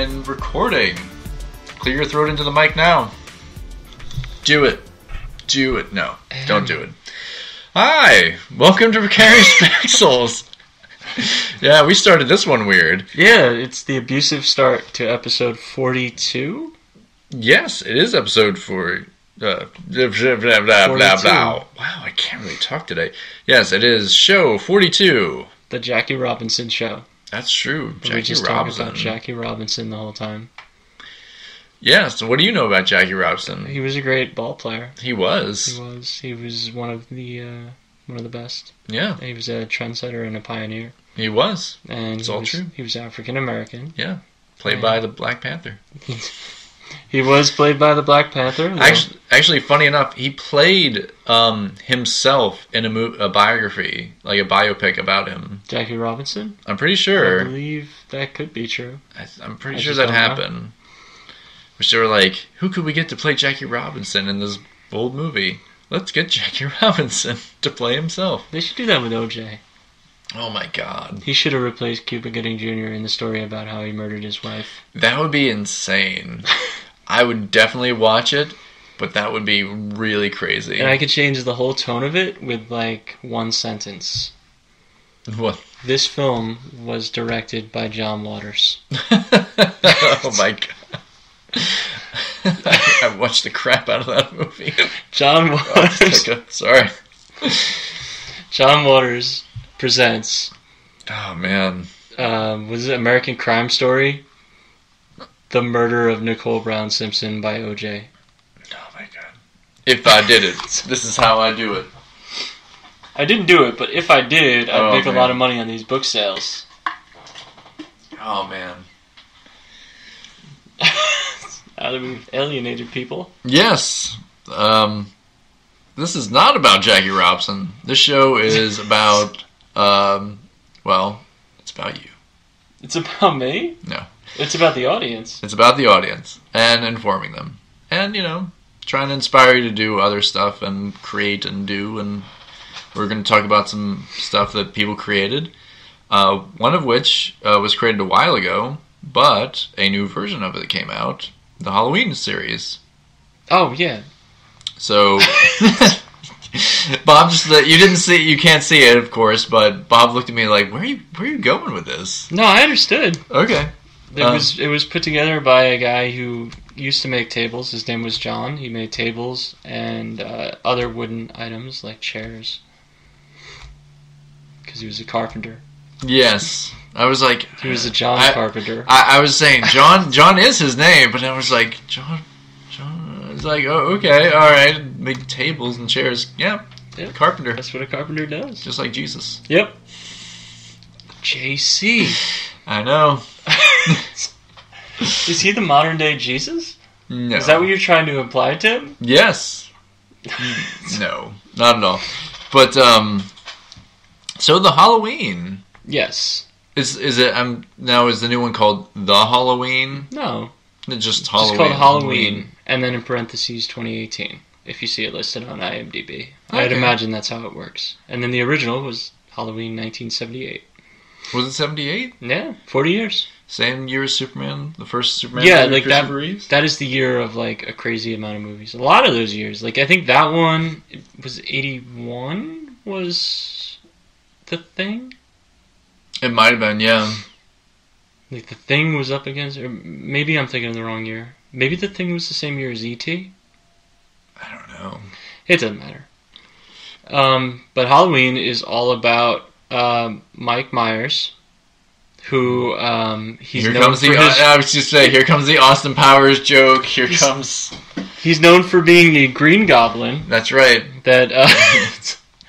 And recording. Clear your throat into the mic now. Do it. Do it. No, don't do it. Hi, welcome to Precarious Pixels. Yeah, we started this one weird. Yeah, it's the abusive start to episode 42. Yes, it is episode 4. Blah, blah, blah, blah, blah. Wow, I can't really talk today. Yes, it is show 42. The Jackie Robinson show. That's true. Jackie we just talked about Jackie Robinson the whole time. Yeah, so what do you know about Jackie Robinson? He was a great ball player. He was. He was one of the best. Yeah. He was a trendsetter and a pioneer. He was. And it's all true. He was African American. Yeah. Played by the Black Panther. He was played by the Black Panther. Actually, funny enough, he played himself in a biography, like a biopic about him. Jackie Robinson? I'm pretty sure. I believe that could be true. I'm pretty sure that happened. Which they were like, who could we get to play Jackie Robinson in this old movie? Let's get Jackie Robinson to play himself. They should do that with O.J. Oh my god. He should have replaced Cuba Gooding Jr. in the story about how he murdered his wife. That would be insane. I would definitely watch it, but that would be really crazy. And I could change the whole tone of it with, like, one sentence. What? This film was directed by John Waters. Oh my god. I watched the crap out of that movie. John Waters. Sorry. John Waters presents. Oh man. Was it American Crime Story? The Murder of Nicole Brown Simpson by O.J. Oh my god. If I did it, this is how I do it. I didn't do it, but if I did, I'd make a lot of money on these book sales. Oh man. Now that we've alienated people. Yes. This is not about Jackie Robinson. This show is about, well, it's about you. It's about me? No. It's about the audience. It's about the audience and informing them. And, you know, trying to inspire you to do other stuff and create and do. And we're going to talk about some stuff that people created. One of which was created a while ago, but a new version of it came out. The Halloween series. Oh, yeah. So, Bob you can't see it, of course, but Bob looked at me like, where are you going with this? No, I understood. Okay. It was put together by a guy who used to make tables. His name was John. He made tables and other wooden items like chairs. Because he was a carpenter. Yes. I was like... He was a John Carpenter. I was saying, John is his name, but I was like, John... I was like, oh, okay, alright, make tables and chairs. Yeah, yep. Carpenter. That's what a carpenter does. Just like Jesus. Yep. JC. I know. Is he the modern day Jesus? No. Is that what you're trying to imply to him? Yes. No, not at all. But, so the Halloween... Yes. Is it? Now is the new one called The Halloween? No, it's just Halloween. It's called Halloween, and then in parentheses 2018. If you see it listed on IMDb, okay. I'd imagine that's how it works. And then the original was Halloween 1978. Was it 78? Yeah, 40 years. Same year as Superman, the first Superman. Yeah, like that. That is the year of like a crazy amount of movies. A lot of those years, like I think that one was 81. Was The Thing? It might have been, yeah. Like, The Thing was up against... Or maybe I'm thinking of the wrong year. Maybe The Thing was the same year as E.T.? I don't know. It doesn't matter. But Halloween is all about Mike Myers, who he's here known comes for I was just saying, here comes the Austin Powers joke. He's known for being a Green Goblin. That's right. That...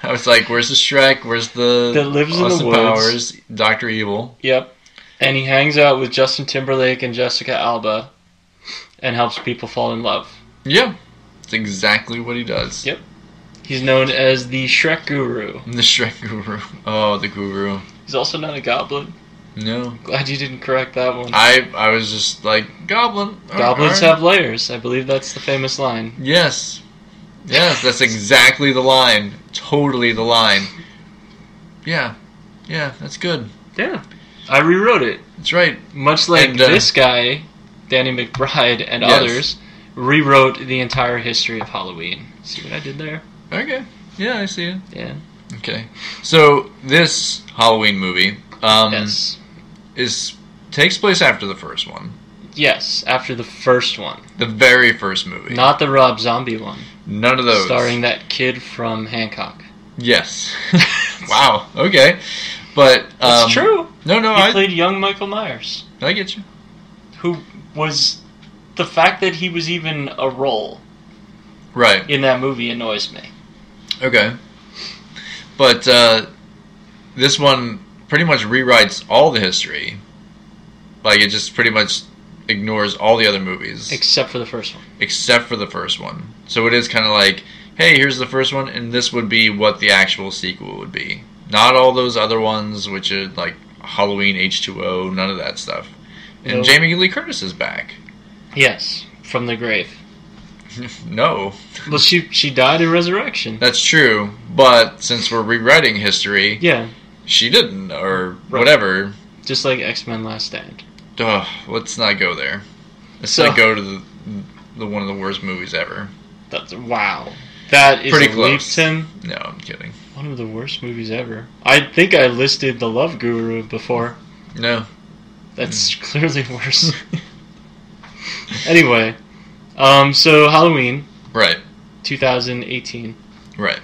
I was like, where's the Shrek? Where's the that lives Austin in the woods. Powers, Dr. Evil? Yep. And he hangs out with Justin Timberlake and Jessica Alba and helps people fall in love. Yeah. That's exactly what he does. Yep. He's known as the Shrek Guru. The Shrek Guru. Oh, the Guru. He's also not a goblin. No. Glad you didn't correct that one. I was just like, goblin. Goblins have layers. I believe that's the famous line. Yes. Yes, that's exactly the line. Totally the line. Yeah. Yeah, that's good. Yeah. I rewrote it. That's right. Much like this guy, Danny McBride, and others, rewrote the entire history of Halloween. See what I did there? Okay. Yeah, I see it. Yeah. Okay. So, this Halloween movie takes place after the first one. Yes, after the first one. The very first movie. Not the Rob Zombie one. None of those. Starring that kid from Hancock. Yes. Wow. Okay. But it's true. No, he played young Michael Myers. I get you. Who was the fact that he was even a role, right, in that movie annoys me. Okay. But this one pretty much rewrites all the history. Like, it just pretty much ignores all the other movies. Except for the first one. Except for the first one. So it is kind of like, hey, here's the first one, and this would be what the actual sequel would be. Not all those other ones, which are like Halloween H2O, none of that stuff. And Nope. Jamie Lee Curtis is back. Yes, from the grave. No. Well, she died in Resurrection. That's true, but since we're rewriting history, yeah, she didn't, or right. whatever. Just like X-Men Last Stand. Ugh, let's not go there. Let's not go to the one of the worst movies ever. Wow. That is pretty a close. leap, Tim. No, I'm kidding. One of the worst movies ever. I think I listed The Love Guru before. No. That's clearly worse. Anyway, so Halloween. Right. 2018. Right.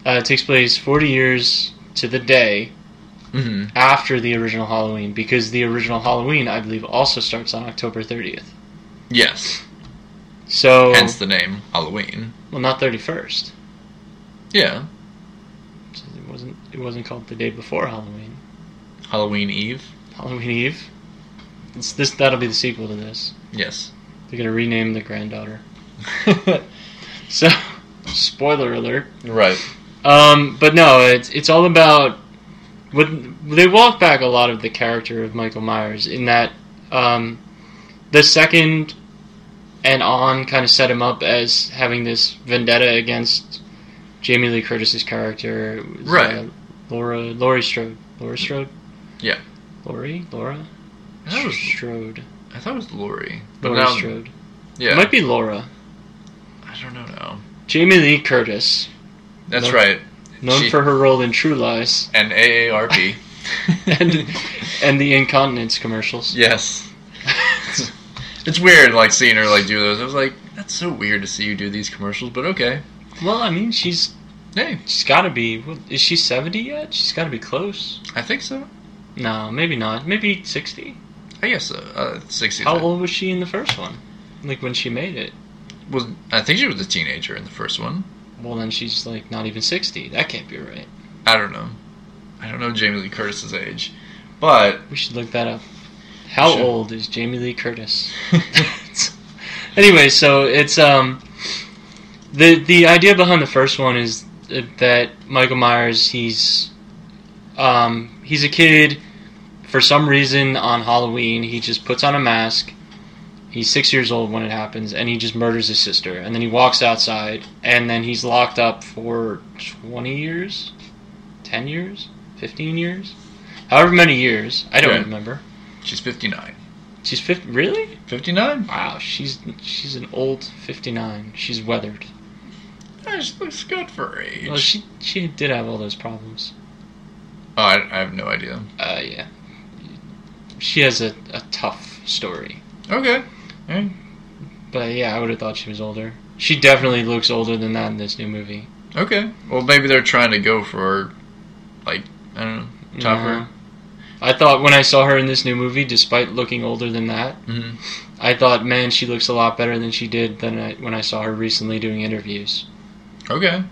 It takes place 40 years to the day after the original Halloween, because the original Halloween, I believe, also starts on October 30th. Yes. So hence the name Halloween. Well, not 31st. Yeah. It wasn't called the day before Halloween. Halloween Eve. Halloween Eve. That'll be the sequel to this. Yes. They're gonna rename the granddaughter. So, spoiler alert. Right. But no, it's all about. They walk back a lot of the character of Michael Myers in that the second and on kind of set him up as having this vendetta against Jamie Lee Curtis's character. Was, right. Laurie Strode. Laurie Strode? Yeah. Laura? Strode. I thought it was Laurie. But Laurie now, Strode. Yeah. It might be Laura. I don't know now. Jamie Lee Curtis. That's right. Known for her role in True Lies. And AARP. and the incontinence commercials. Yes. It's weird, like, seeing her, like, do those. I was like, that's so weird to see you do these commercials, but okay. Well, I mean, she's gotta be, is she 70 yet? She's gotta be close. I think so. No, maybe not. Maybe 60. I guess so. 60. How old was she in the first one? Like, when she made it? I think she was a teenager in the first one. Well, then she's, like, not even 60. That can't be right. I don't know. I don't know Jamie Lee Curtis's age. But we should look that up. How old is Jamie Lee Curtis? Anyway, so it's the idea behind the first one is that Michael Myers, he's a kid. For some reason on Halloween, he just puts on a mask. He's 6 years old when it happens, and he just murders his sister. And then he walks outside, and then he's locked up for 20 years, 10 years, 15 years, however many years. I don't remember. She's 59. She's 50. Really? 59? Wow, she's an old 59. She's weathered. She looks good for her age. Well, she did have all those problems. Oh, I have no idea. Yeah. She has a tough story. Okay. Yeah. But yeah, I would have thought she was older. She definitely looks older than that in this new movie. Okay. Well, maybe they're trying to go for, like, I don't know, tougher. I thought when I saw her in this new movie, despite looking older than that, I thought, man, she looks a lot better than she did when I saw her recently doing interviews. Okay.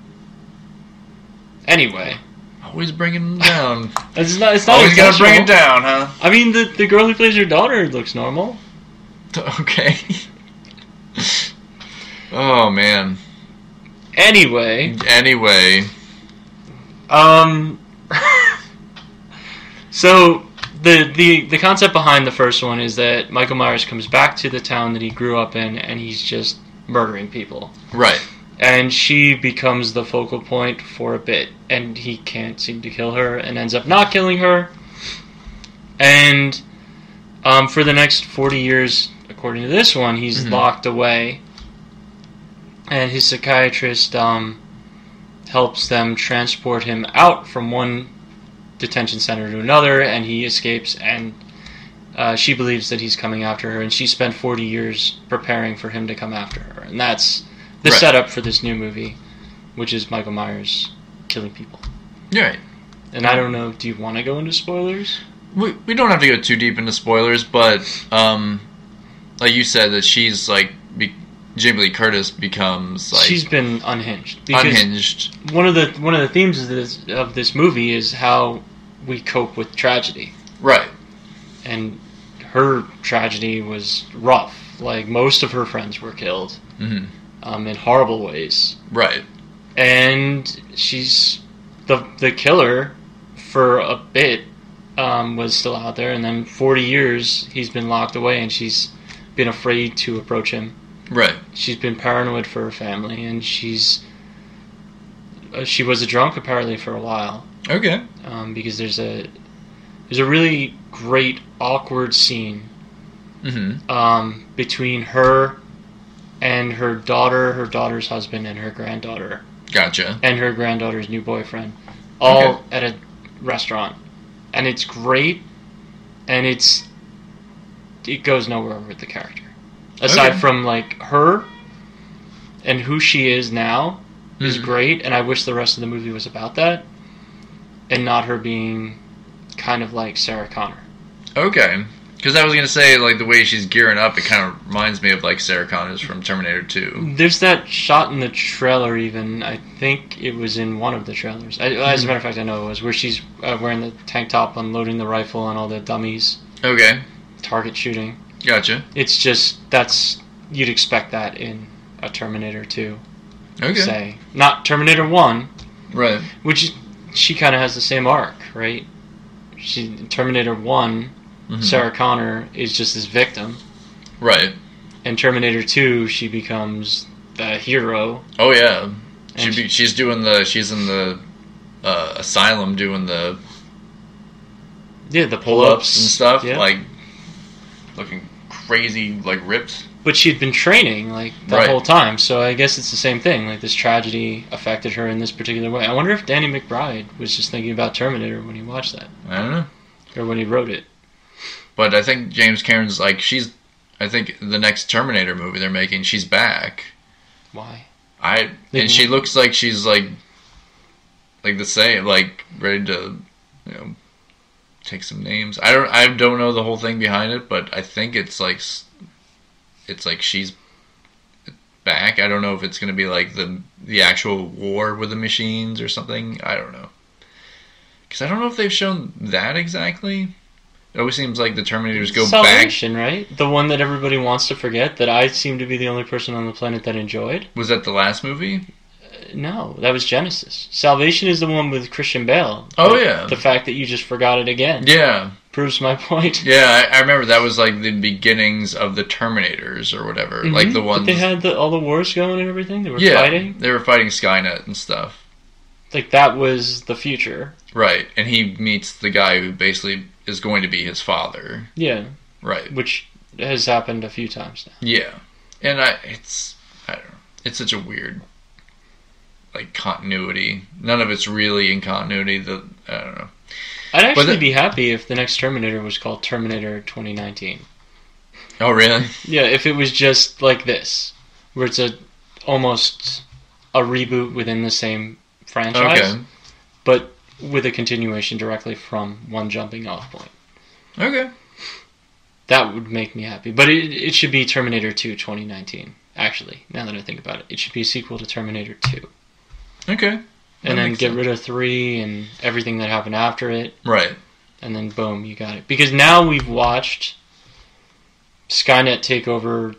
Anyway. Always bringing them down. It's not always gotta bring it down, huh? I mean, the girl who plays your daughter looks normal. Okay. Oh, man. Anyway. So the concept behind the first one is that Michael Myers comes back to the town that he grew up in, and he's just murdering people. Right. And she becomes the focal point for a bit, and he can't seem to kill her, and ends up not killing her. And for the next 40 years, according to this one, he's locked away. And his psychiatrist helps them transport him out from one detention center to another, and he escapes, and she believes that he's coming after her, and she spent 40 years preparing for him to come after her. And that's the setup for this new movie, which is Michael Myers killing people. Right. And I don't know, do you want to go into spoilers? We don't have to go too deep into spoilers, but like you said, that she's like Jamie Lee Curtis becomes like she's been unhinged. Unhinged. One of the themes of this movie is how we cope with tragedy. Right. And her tragedy was rough. Like, most of her friends were killed in horrible ways. Right. And she's the killer for a bit was still out there, and then 40 years he's been locked away, and she's been afraid to approach him. Right. She's been paranoid for her family, and she was a drunk apparently for a while. Okay. Because there's a really great awkward scene between her and her daughter, her daughter's husband, and her granddaughter. Gotcha. And her granddaughter's new boyfriend, all at a restaurant, and it's great, and it goes nowhere with the character. Aside from, like, her and who she is now is great, and I wish the rest of the movie was about that, and not her being kind of like Sarah Connor. Okay. Because I was going to say, like, the way she's gearing up, it kind of reminds me of, like, Sarah Connor's from Terminator 2. There's that shot in the trailer, even. I think it was in one of the trailers. As a matter of fact, I know it was, where she's wearing the tank top, unloading the rifle on all the dummies. Okay. Target shooting. Gotcha. It's just, you'd expect that in a Terminator 2. Okay. Say. Not Terminator 1. Right. Which, she kind of has the same arc, right? Terminator 1... Sarah Connor is just this victim. Right. In Terminator 2, she becomes the hero. Oh, yeah. She's in the asylum doing the... Yeah, the pull-ups. And stuff. Yeah. Like, looking crazy, like, ripped. But she'd been training, like, the whole time. So I guess it's the same thing. Like, this tragedy affected her in this particular way. I wonder if Danny McBride was just thinking about Terminator when he watched that. I don't know. Or when he wrote it. But I think James Cameron's like, I think the next Terminator movie they're making, she's back. Why? And she looks like she's like the same, like ready to, take some names. I don't know the whole thing behind it, but I think it's like she's back. I don't know if it's going to be like the actual war with the machines or something. I don't know. Because I don't know if they've shown that exactly. It always seems like the Terminators go Salvation, back. Right? The one that everybody wants to forget, that I seem to be the only person on the planet that enjoyed. Was that the last movie? No, that was Genesis. Salvation is the one with Christian Bale. Oh, yeah. The fact that you just forgot it again. Yeah. Proves my point. Yeah, I remember that was like the beginnings of the Terminators or whatever. Mm-hmm. Like the ones... But they had all the wars going and everything? They were fighting? They were fighting Skynet and stuff. Like, that was the future. Right, and he meets the guy who basically is going to be his father. Yeah. Right. Which has happened a few times now. Yeah. And I don't know. It's such a weird, like, continuity. None of it's really in continuity. I don't know. I'd actually be happy if the next Terminator was called Terminator 2019. Oh, really? Yeah, if it was just like this, where it's almost a reboot within the same franchise, but with a continuation directly from one jumping off point. Okay. That would make me happy. But it should be Terminator 2 2019, actually, now that I think about it. It should be a sequel to Terminator 2. Okay. And then get rid of 3 and everything that happened after it. Right. And then boom, you got it. Because now we've watched Skynet take over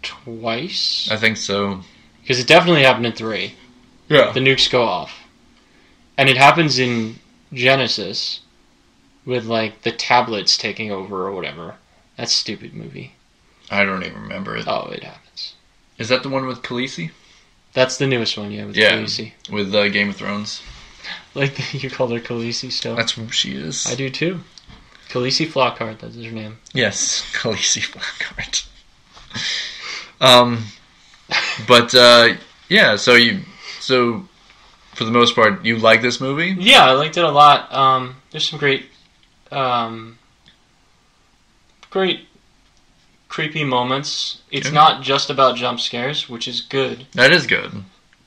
twice. I think so. Because it definitely happened in 3. Yeah. The nukes go off. And it happens in Genesis with, like, the tablets taking over or whatever. That stupid movie. I don't even remember it. Oh, it happens. Is that the one with Khaleesi? That's the newest one, yeah, with Khaleesi. With Game of Thrones. Like, you call her Khaleesi still? That's who she is. I do, too. Khaleesi Flockhart, that's her name. Yes, Khaleesi Flockhart. But yeah, so for the most part, you like this movie? Yeah, I liked it a lot. There's some great creepy moments. It's not just about jump scares, which is good. That is good.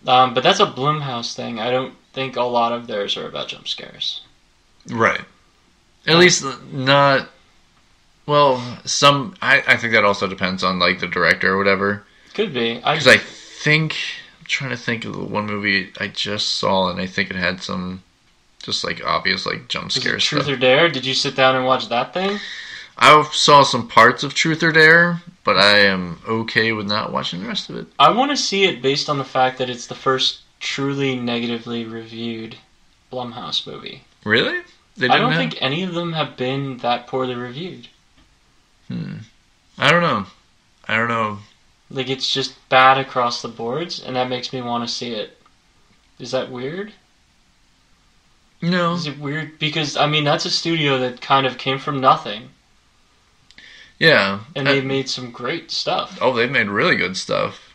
But that's a Blumhouse thing. I don't think a lot of theirs are about jump scares. Right. At least not... Well, some... I think that also depends on, like, the director or whatever. Could be. Because I think... I'm trying to think of the one movie I just saw, and I think it had some just, like, obvious, like, jump scare stuff. Truth or Dare? Did you sit down and watch that thing? I saw some parts of Truth or Dare, but I am okay with not watching the rest of it. I want to see it based on the fact that it's the first truly negatively reviewed Blumhouse movie. Really? I don't think any of them have been that poorly reviewed. I don't know. Like, it's just bad across the boards, and that makes me want to see it. Is that weird? No. Is it weird? Because, I mean, that's a studio that kind of came from nothing. Yeah. And they made some great stuff. Oh, they've made really good stuff.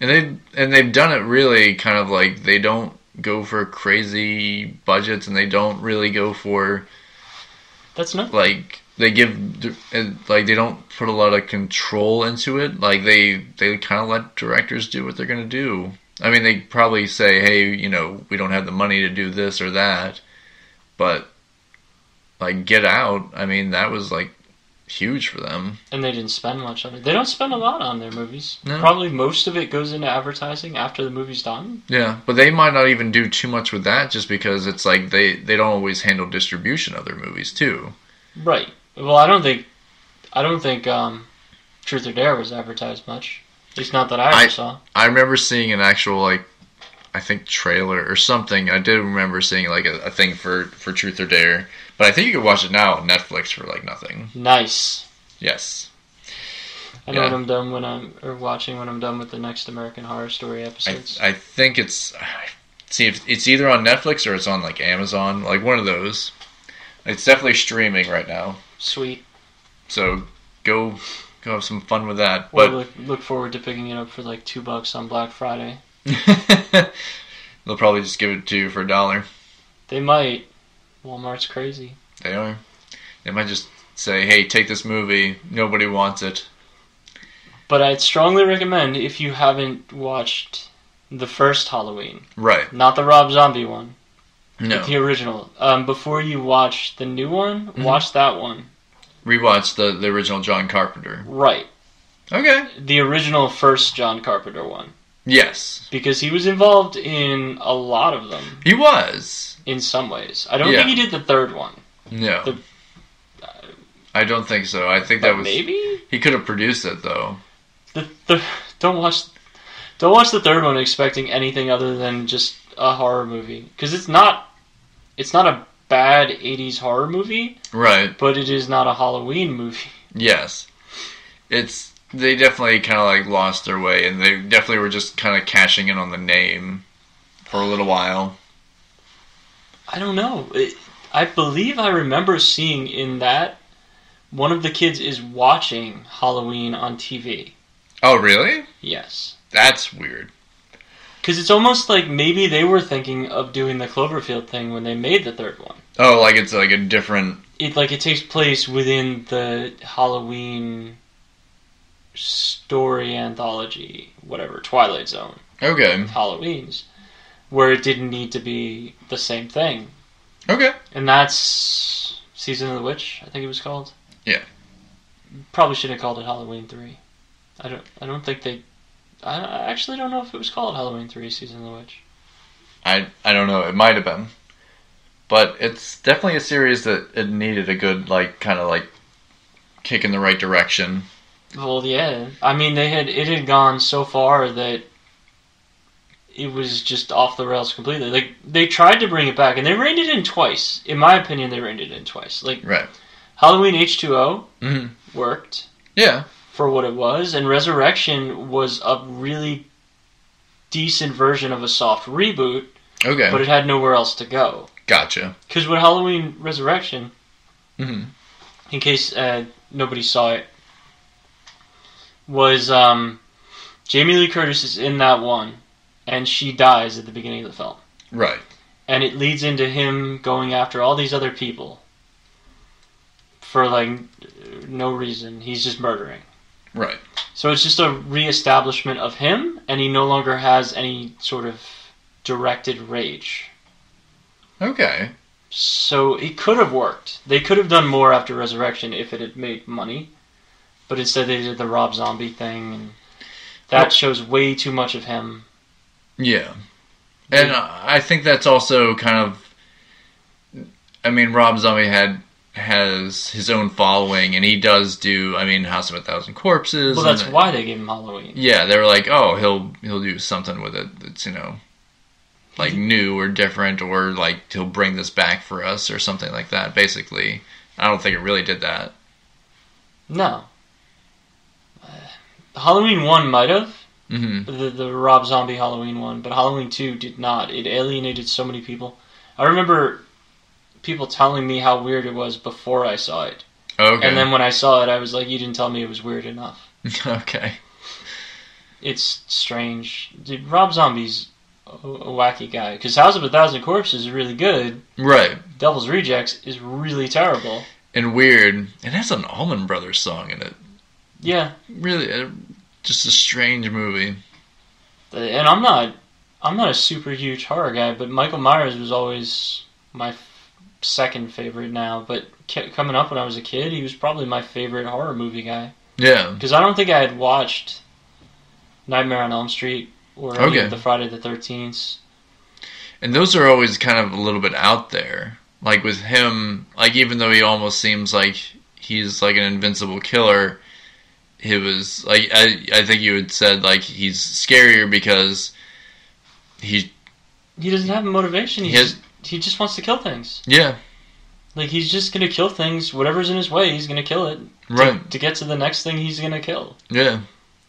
And they've done it really kind of like, they don't go for crazy budgets, and they don't really go for... That's not... Like... They they don't put a lot of control into it. Like, they kind of let directors do what they're going to do. I mean, they probably say, hey, we don't have the money to do this or that. But, like, Get Out, I mean, that was, like, huge for them. And they didn't spend much on it. They don't spend a lot on their movies. No. Probably most of it goes into advertising after the movie's done. Yeah, but they might not even do too much with that just because it's like they don't always handle distribution of their movies, too. Right. Well, I don't think Truth or Dare was advertised much. At least not that I ever saw. I remember seeing an actual, like, I think trailer or something. I did remember seeing, like, a thing for Truth or Dare. But I think you can watch it now on Netflix for, like, nothing. Nice. Yes. I know what I'm done watching when I'm done with the next American Horror Story episodes. I think it's... See, it's either on Netflix or it's on, like, Amazon. Like, one of those. It's definitely streaming right now. Sweet. So go have some fun with that. Well, look forward to picking it up for like $2 on Black Friday. They'll probably just give it to you for $1. They might. Walmart's crazy. They are. They might just say, hey, take this movie. Nobody wants it. But I'd strongly recommend, if you haven't watched the first Halloween. Right. Not the Rob Zombie one. No. The original. Before you watch the new one, watch that one. Rewatch the original John Carpenter. Right. Okay. The original first John Carpenter one. Yes. Because he was involved in a lot of them. He was. In some ways. I don't think he did the third one. No. I don't think so. I think that was... Maybe? He could have produced it, though. Don't watch the third one expecting anything other than just a horror movie. Because it's not a bad 80s horror movie. Right. But it is not a Halloween movie. Yes. They definitely kind of like lost their way, and they definitely were just kind of cashing in on the name for a little while. I don't know. I believe I remember seeing in that one of the kids is watching Halloween on TV. Oh, really? Yes. That's weird. Because it's almost like maybe they were thinking of doing the Cloverfield thing when they made the third one. Oh, like it's like a different... It takes place within the Halloween story anthology, whatever, Twilight Zone. Okay. Halloween's. Where it didn't need to be the same thing. Okay. And that's Season of the Witch, I think it was called. Yeah. Probably should have called it Halloween 3. I don't think they... I actually don't know if it was called Halloween 3 Season of the Witch. I don't know. It might have been. But it's definitely a series that it needed a good, kind of kick in the right direction. Well, yeah. I mean, it had gone so far that it was just off the rails completely. They tried to bring it back, and they reined it in twice. In my opinion, they reined it in twice. Right. Halloween H2O worked. Yeah. For what it was, and Resurrection was a really decent version of a soft reboot. Okay. But it had nowhere else to go. Gotcha. Because with Halloween Resurrection, Mm-hmm. in case nobody saw it, was Jamie Lee Curtis is in that one, and she dies at the beginning of the film. Right. And it leads into him going after all these other people for, like, no reason. He's just murdering. Right. So it's just a reestablishment of him, and he no longer has any sort of directed rage. Okay. So it could have worked. They could have done more after Resurrection if it had made money. But instead they did the Rob Zombie thing, and that shows way too much of him. Yeah. And I think that's also kind of... I mean, Rob Zombie has his own following, and he does do, I mean, House of a Thousand Corpses. Well, that's why they gave him Halloween. Yeah, they were like, oh, he'll do something with it that's, like new or different, or like he'll bring this back for us or something like that, basically. I don't think it really did that. No. Halloween 1 might have. Mm-hmm. The Rob Zombie Halloween one, but Halloween 2 did not. It alienated so many people. I remember people telling me how weird it was before I saw it. Okay. And then when I saw it, I was like, you didn't tell me it was weird enough. Okay. It's strange. Dude, Rob Zombie's a wacky guy. Because House of a Thousand Corpses is really good. Right. Devil's Rejects is really terrible. And weird. It has an Allman Brothers song in it. Yeah. Really, just a strange movie. And I'm not a super huge horror guy, but Michael Myers was always my second favorite now. But coming up when I was a kid, he was probably my favorite horror movie guy. Yeah. Because I don't think I had watched Nightmare on Elm Street or any of the Friday the 13th. And those are always kind of a little bit out there. Like with him, like even though he almost seems like he's like an invincible killer, he was like I think you had said like he's scarier because he doesn't have a motivation. He just wants to kill things. Yeah. Like he's just gonna kill things. Whatever's in his way, he's gonna kill it. Right. To get to the next thing, he's gonna kill. Yeah.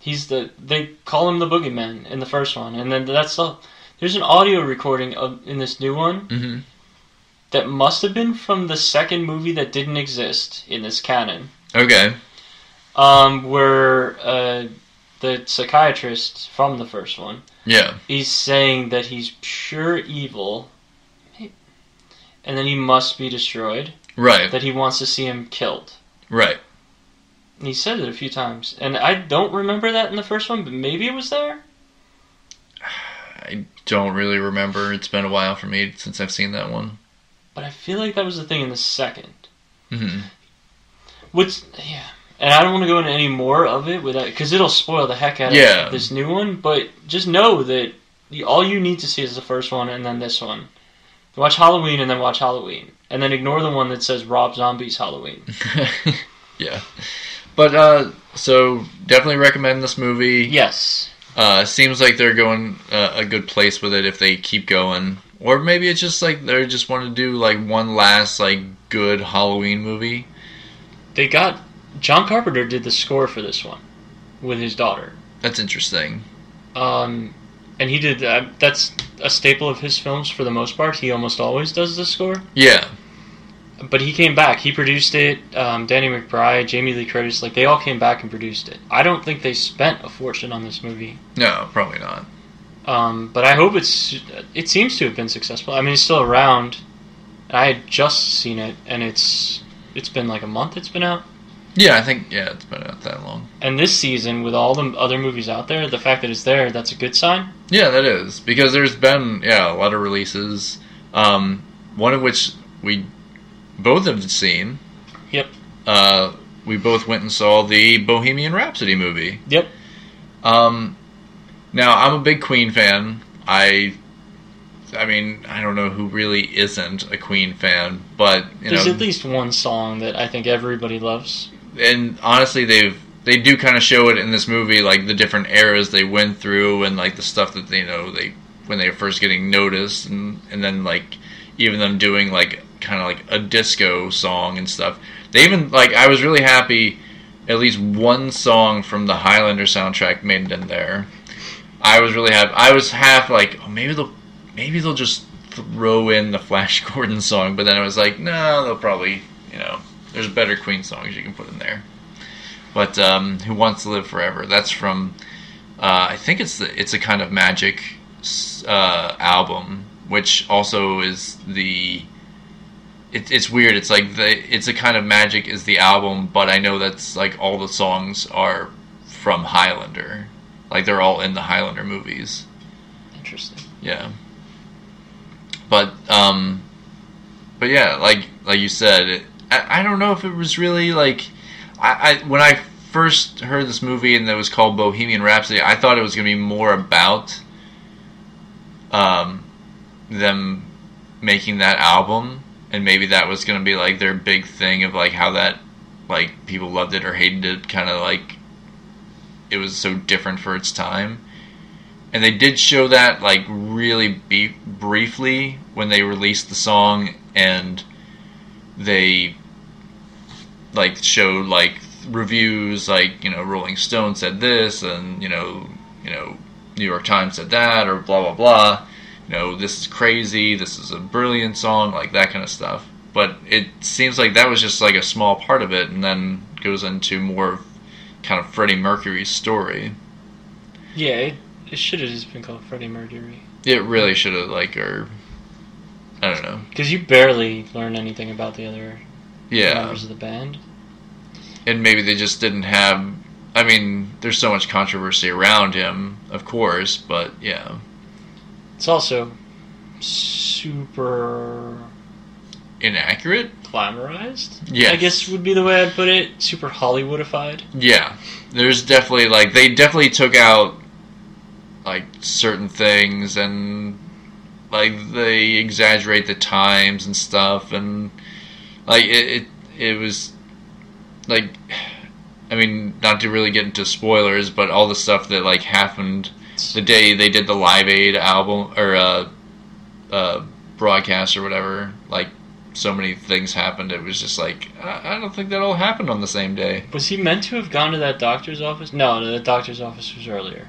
They call him the boogeyman in the first one, and then there's an audio recording in this new one that must have been from the second movie that didn't exist in this canon. Okay. Where the psychiatrist from the first one, he's saying that he's pure evil, and then he must be destroyed. Right. That he wants to see him killed. Right. And he said it a few times, and I don't remember that in the first one, but maybe it was there. I don't really remember. It's been a while for me since I've seen that one. But I feel like that was the thing in the second. Mm-hmm. Yeah. And I don't want to go into any more of it because it'll spoil the heck out of this new one. But just know that all you need to see is the first one and then this one. Watch Halloween and then watch Halloween. And then ignore the one that says Rob Zombie's Halloween. Yeah. But, so, definitely recommend this movie. Yes. Seems like they're going a good place with it if they keep going. Or maybe it's just like they just want to do like one last like good Halloween movie. John Carpenter did the score for this one with his daughter. That's interesting. And he did that's a staple of his films for the most part. He almost always does the score. Yeah. But he came back. He produced it. Danny McBride, Jamie Lee Curtis, like they all came back and produced it. I don't think they spent a fortune on this movie. No, probably not. But I hope it seems to have been successful. I mean, it's still around. I had just seen it, and it's been like a month it's been out. Yeah, I think, it's been out that long. And this season, with all the other movies out there, the fact that it's there, that's a good sign. Yeah, that is. Because there's been, a lot of releases. One of which we both have seen. Yep. We both went and saw the Bohemian Rhapsody movie. Yep. Now, I'm a big Queen fan. I mean, I don't know who really isn't a Queen fan, but, There's at least one song that I think everybody loves. And honestly, they do kind of show it in this movie, like the different eras they went through and like the stuff that when they were first getting noticed, and then like even them doing like kind of like a disco song and stuff. They even like I was really happy at least one song from the Highlander soundtrack made it in there. I was really happy. I was half like, oh, maybe they'll just throw in the Flash Gordon song, but then I was like, no, they'll probably There's better Queen songs you can put in there. But Who Wants to Live Forever? That's from I think it's a Kind of Magic album, which also is the. It's weird. It's like It's a Kind of Magic is the album, but I know that's like all the songs are from Highlander. Like they're all in the Highlander movies. Interesting. Yeah. But yeah, like you said, I don't know if it was really like I when I first heard this movie and it was called Bohemian Rhapsody, I thought it was going to be more about them making that album, and maybe that was going to be like their big thing of like how that like people loved it or hated it, kind of like it was so different for its time. And they did show that like really briefly when they released the song, and they like showed like reviews, like, you know, Rolling Stone said this, and you know New York Times said that, or blah blah blah. You know, this is crazy, this is a brilliant song, like that kind of stuff. But it seems like that was just like a small part of it, and then goes into more kind of Freddie Mercury's story. Yeah, it should have just been called Freddie Mercury. It really should have, like, or I don't know. Because you barely learn anything about the other Yeah. members of the band. And maybe they just didn't have. I mean, there's so much controversy around him, of course, but yeah. It's also super Inaccurate? glamorized. Yes. I guess would be the way I'd put it. Super Hollywoodified. Yeah. There's definitely, like, they definitely took out, like, certain things, and, like, they exaggerate the times and stuff, and, like, it was, like, I mean, not to really get into spoilers, but all the stuff that, like, happened the day they did the Live Aid album, or, broadcast or whatever, like, so many things happened, it was just like, I don't think that all happened on the same day. Was he meant to have gone to that doctor's office? No, the doctor's office was earlier.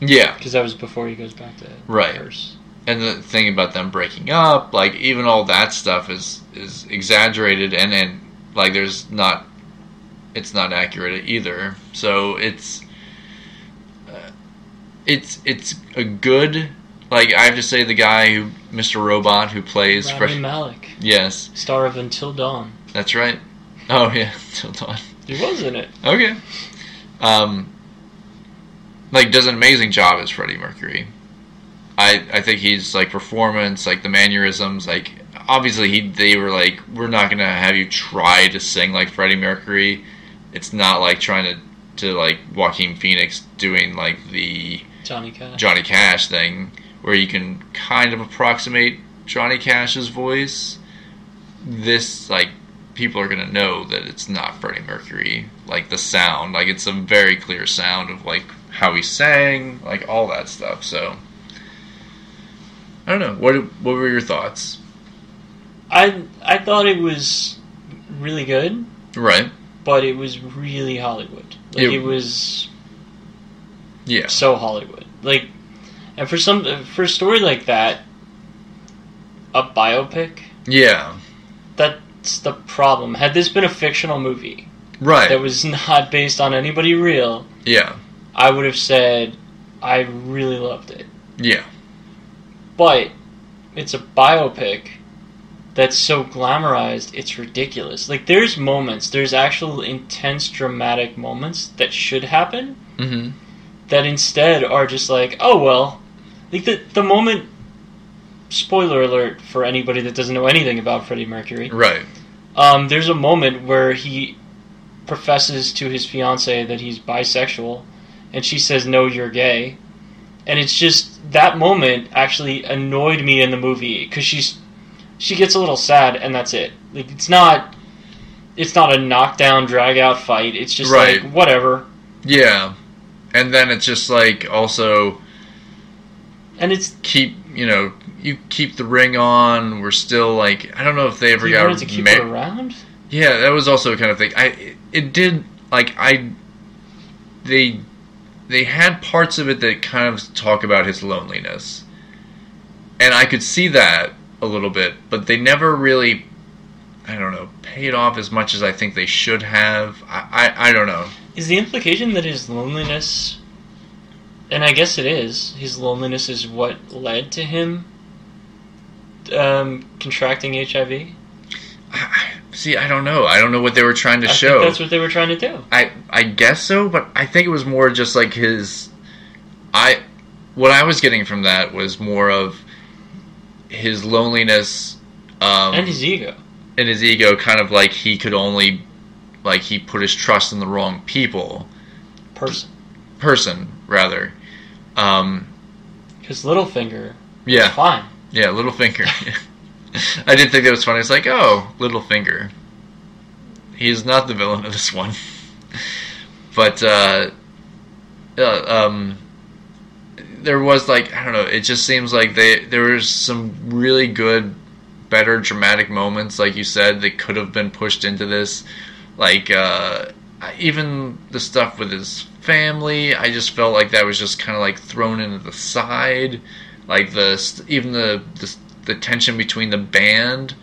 Yeah. Because that was before he goes back to Right. Hearst. And the thing about them breaking up, like, even all that stuff is exaggerated, and like, it's not accurate either. So it's a good, like, I have to say, the guy who, Mr. Robot, who plays Rami Malek. Yes. Star of Until Dawn. That's right. Oh, yeah, Until Dawn. He was in it. Okay. Like, does an amazing job as Freddie Mercury. I think he's, like, performance, like, the mannerisms, like, obviously they were like, we're not going to have you try to sing like Freddie Mercury. It's not like trying to like Joaquin Phoenix doing, like, the Johnny Cash thing, where you can kind of approximate Johnny Cash's voice. This, like, people are going to know that it's not Freddie Mercury. Like, the sound, like, it's a very clear sound of, like, how he sang, like, all that stuff. So I don't know. What were your thoughts? I thought it was really good. Right. But it was really Hollywood. Like, it was so Hollywood. Like, and for a story like that, a biopic. Yeah. That's the problem. Had this been a fictional movie, right, that was not based on anybody real, yeah, I would have said I really loved it. Yeah. But it's a biopic that's so glamorized, it's ridiculous. Like, there's actual intense dramatic moments that should happen, mm-hmm, that instead are just like, oh well. Like, the moment, spoiler alert for anybody that doesn't know anything about Freddie Mercury. Right. There's a moment where he professes to his fiancée that he's bisexual, and she says, no, you're gay. And it's just, that moment actually annoyed me in the movie, because she gets a little sad, and that's it. Like, it's not a knockdown, drag-out fight. It's just right, like, whatever. Yeah. And then it's just like, also, and it's you keep the ring on. We're still, like, I don't know if they ever got to keep it around. Yeah, that was also a kind of thing. They had parts of it that kind of talk about his loneliness, and I could see that a little bit, but they never really. I don't know, paid off as much as I think they should have. I don't know. Is the implication that his loneliness, and I guess it is, his loneliness is what led to him contracting HIV? See, I don't know. I don't know what they were trying to show. I think that's what they were trying to do. I guess so, but I think it was more just like what I was getting from that was more of his loneliness and his ego. And his ego, kind of like he could only, like he put his trust in the wrong people. Person, rather. Because Littlefinger was fine. Yeah, Littlefinger. I did think that was funny. It's like, oh, Littlefinger. He's not the villain of this one. But, there was, like, I don't know, it just seems like there was some really good, better dramatic moments, like you said, that could have been pushed into this. Like, even the stuff with his family, I just felt like that was just kind of, like, thrown into the side. Like, even the tension between the band,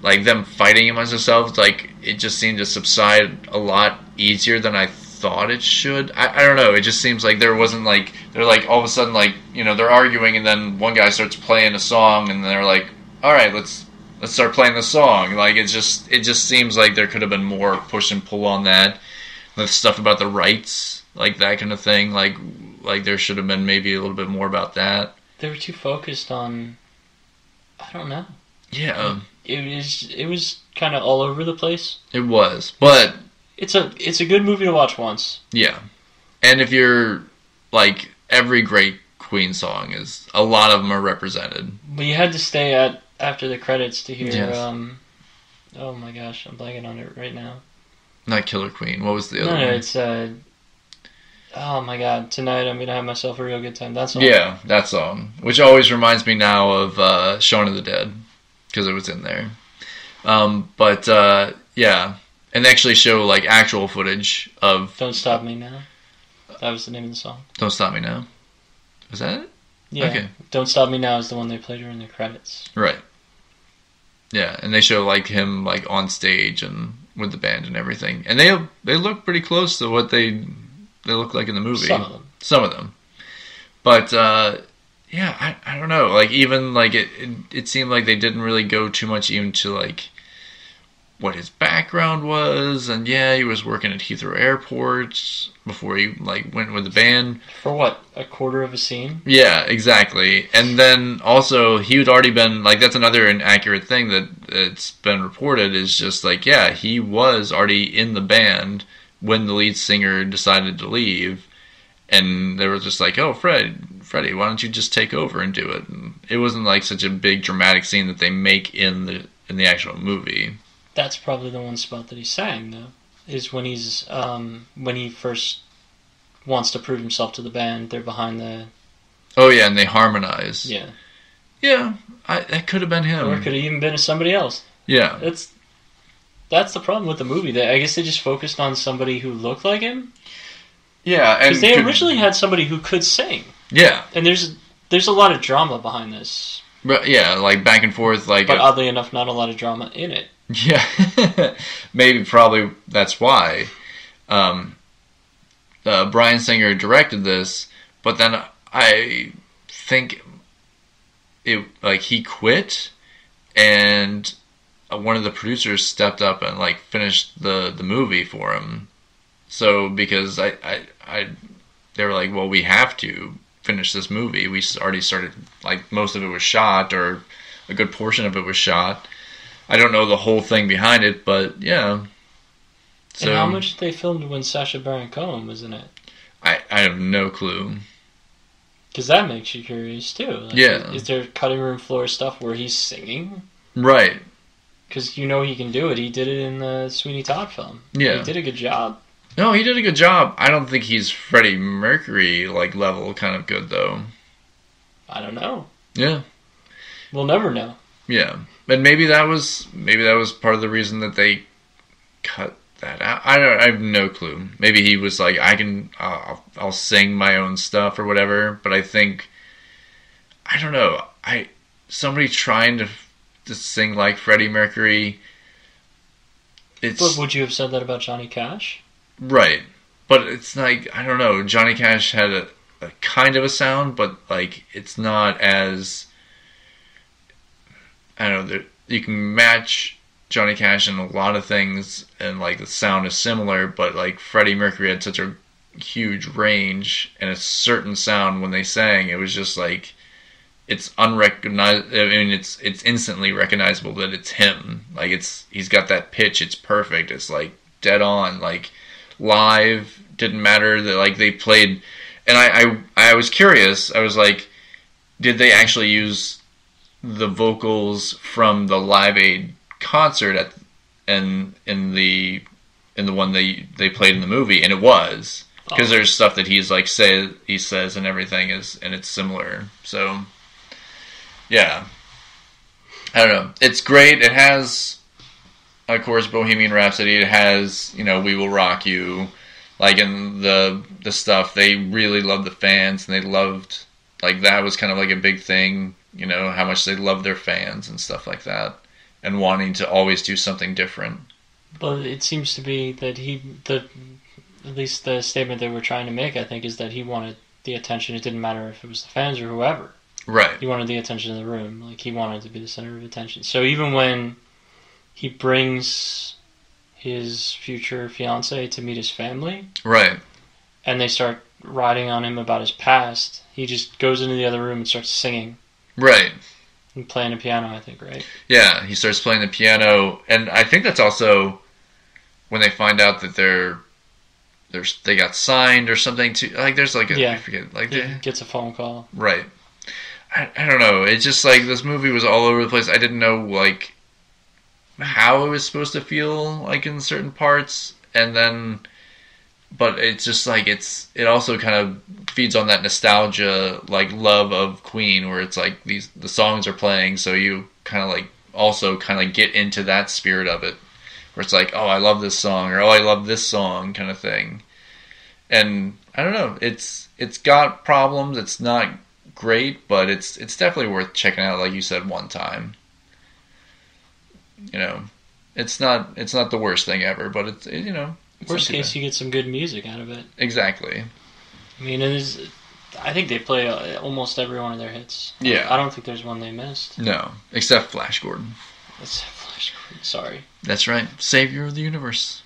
like, them fighting amongst themselves, like, it just seemed to subside a lot easier than I thought it should. I don't know, it just seems like there wasn't, like, they're, like, all of a sudden, like, you know, they're arguing, and then one guy starts playing a song, and they're like, alright, let's start playing the song. Like, it just seems like there could have been more push and pull on that. The stuff about the rights, like, that kind of thing, like there should have been maybe a little bit more about that. They were too focused on, I don't know. Yeah. It was kind of all over the place. It was, but it's a good movie to watch once. Yeah. And if you're, like, every great Queen song is, a lot of them are represented. But you had to stay after the credits to hear, yes. Oh my gosh, I'm blanking on it right now. Not Killer Queen, what was the other one? No, it's, oh my god, tonight I'm going to have myself a real good time. That song. Yeah, that song. Which always reminds me now of Shaun of the Dead, because it was in there. Yeah. And they actually show, like, actual footage of... Don't Stop Me Now. That was the name of the song. Don't Stop Me Now? Was that it? Yeah. Okay. Don't Stop Me Now is the one they played during the credits. Right. Yeah, and they show, like, him, like, on stage and with the band and everything. And they look pretty close to what they look like in the movie. Some of them. But, yeah, I don't know. Like, even, like, it seemed like they didn't really go too much even to, like, what his background was. And, yeah, he was working at Heathrow Airport before he, like, went with the band. For what, a quarter of a scene? Yeah, exactly. And then, also, he had already been, like, that's another inaccurate thing that's been reported, is just, like, yeah, he was already in the band when the lead singer decided to leave. And they were just like, oh, Freddie, why don't you just take over and do it? And it wasn't like such a big dramatic scene that they make in the actual movie. That's probably the one spot that he sang, though, is when he's when he first wants to prove himself to the band. They're behind the... Oh, yeah, and they harmonize. Yeah. Yeah, that could have been him. Or it could have even been somebody else. Yeah. That's the problem with the movie. I guess they just focused on somebody who looked like him. Yeah, and because they originally had somebody who could sing. Yeah, and there's a lot of drama behind this. But yeah, like back and forth, like. But oddly enough, not a lot of drama in it. Yeah, probably that's why. Bryan Singer directed this, but then I think he quit, and one of the producers stepped up and like finished the movie for him. So because they were like, well, we have to finish this movie. We already started, like, most of it was shot, or a good portion of it was shot. I don't know the whole thing behind it, but yeah. So, and how much they filmed when Sacha Baron Cohen was in it? I have no clue. Because that makes you curious too. Like, yeah. Is there cutting room floor stuff where he's singing? Right. Because you know he can do it. He did it in the Sweeney Todd film. Yeah. He did a good job. No, he did a good job. I don't think he's Freddie Mercury like level kind of good though. I don't know. Yeah. We'll never know. Yeah. And maybe that was part of the reason that they cut that out. I have no clue. Maybe he was like, I'll sing my own stuff or whatever. But I think, I don't know. Somebody trying to sing like Freddie Mercury, But would you have said that about Johnny Cash? Right. But it's like, I don't know, Johnny Cash had a kind of a sound, but like it's not as, I don't know, you can match Johnny Cash in a lot of things and like the sound is similar, but like Freddie Mercury had such a huge range and a certain sound when they sang, it was just like, it's unrecognizable. I mean, it's instantly recognizable that it's him. Like he's got that pitch, it's perfect, it's like dead on, like live, didn't matter that like they played, and I was curious. I was like, did they actually use the vocals from the Live Aid concert in the one they played in the movie? And it was, because there's stuff that he says and everything and it's similar. So yeah, I don't know. It's great. It has, of course, Bohemian Rhapsody. It has, We Will Rock You. Like, in the stuff, they really loved the fans, and they loved, like, that was kind of like a big thing, how much they loved their fans and stuff like that, and wanting to always do something different. But it seems to be that at least the statement they were trying to make, I think, is that he wanted the attention. It didn't matter if it was the fans or whoever. Right. He wanted the attention in the room. Like, he wanted to be the center of attention. So even when he brings his future fiancée to meet his family, right, and they start riding on him about his past, he just goes into the other room and starts singing. Right. And playing a piano, I think, right? Yeah, he starts playing the piano, and I think that's also when they find out that they got signed or something too. Like, there's like I forget, like he gets a phone call. Right. I don't know. It's just like this movie was all over the place. I didn't know like how it was supposed to feel like in certain parts, and then, but it's just like it also kind of feeds on that nostalgia, like love of Queen, where it's like the songs are playing, so you kind of like also kind of get into that spirit of it, where it's like, oh, I love this song, or oh, I love this song, kind of thing. And I don't know, it's got problems. It's not great, but it's definitely worth checking out, like you said, one time. It's not the worst thing ever, but it's worst case, you get some good music out of it. Exactly. I mean, I think they play almost every one of their hits. Yeah. I don't think there's one they missed. No, except Flash Gordon. Except Flash Gordon, sorry. That's right, savior of the universe.